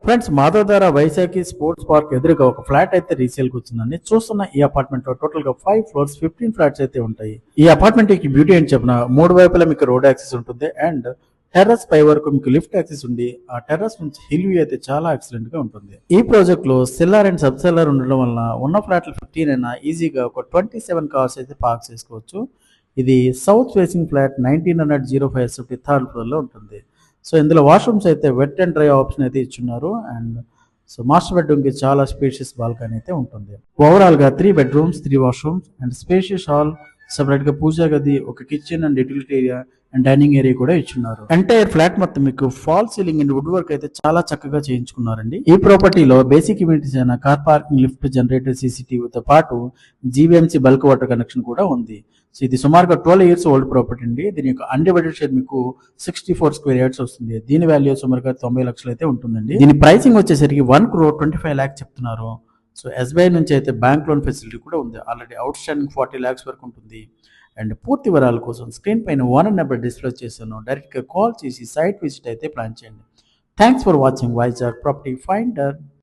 Friends Madhavadhara Vaisakhi sports park ఎదురుగా ఒక flat అయితే రీసేల్కి వచ్చిందండి. చూస్తున్న ఈ అపార్ట్మెంట్ లో టోటల్ గా 5 ఫ్లోర్స్ 15 ఫ్లాట్స్ అయితే ఉంటాయి. ఈ అపార్ట్మెంట్ కి బ్యూటీ అని చెప్పిన 3 వైపులా మీకు రోడ్ యాక్సెస్ ఉంటుంది అండ్ టెర్రస్ పై వరకు మీకు లిఫ్ట్ యాక్సెస్ ఉండి ఆ టెర్రస్ నుంచి హిల్ వ్యూ అయితే చాలా ఎక్సలెంట్ గా ఉంటుంది. ఈ ప్రాజెక్ట్ లో సెల్లార్ అండ్ సబ్ సెల్లార్ ఉండడం వలన ఉన్న ఫ్లాట్లు 15 అయినా ఈజీగా ఒక 27 కార్స్ అయితే పార్క్ చేసుకోవచ్చు. ఇది south facing flat 1905 SFT third floor లో ఉంటుంది. సో ఇందులో వాష్రూమ్స్ అయితే వెట్ అండ్ డ్రై ఆప్షన్ అయితే ఇచ్చున్నారు అండ్ సో మాస్టర్ బెడ్రూమ్ కి చాలా స్పేషియస్ బాల్కనీ అయితే ఉంటుంది. ఓవరాల్ గా 3 bedrooms 3 washrooms and spacious hall, separate గా పూజా గది, ఒక kitchen and utility area and dining area కూడా ఇచ్చున్నారు. ఎంటైర్ ఫ్లాట్ మొత్తం మీకు fall ceiling and wood work అయితే చాలా చక్కగా చేయించుకున్నారండి. ఈ ప్రాపర్టీలో బేసిక్ ఇమ్యూనిటీస్ అయిన కార్ పార్కింగ్, లిఫ్ట్, జనరేటర్, సీసీటీవీతో పాటు జీవీఎంసీ బల్క్ వాటర్ కనెక్షన్ కూడా ఉంది. సో ఇది సుమారుగా 12 ఇయర్స్ ఓల్డ్ ప్రాపర్టీ అండి. దీని యొక్క అన్డివైడెడ్ షేర్ మీకు 64 స్క్వేర్ యార్డ్స్ వస్తుంది. దీని వాల్యూ సుమారుగా 90 లక్షలు అయితే ఉంటుందండి. దీని ప్రైసింగ్ వచ్చేసరికి 1,25,00,000 చెప్తున్నారు. సో ఎస్బీఐ నుంచి అయితే బ్యాంక్ లోన్ ఫెసిలిటీ కూడా ఉంది. ఆల్రెడీ అవుట్ స్టాండింగ్ 40 lakhs వరకు ఉంటుంది. అండ్ పూర్తి వివరాల కోసం స్క్రీన్ పైన 1 నెంబర్ డిస్ప్లే చేశాను. డైరెక్ట్గా కాల్ చేసి సైట్ విజిట్ అయితే ప్లాన్ చేయండి. Thanks for watching Vizag property finder.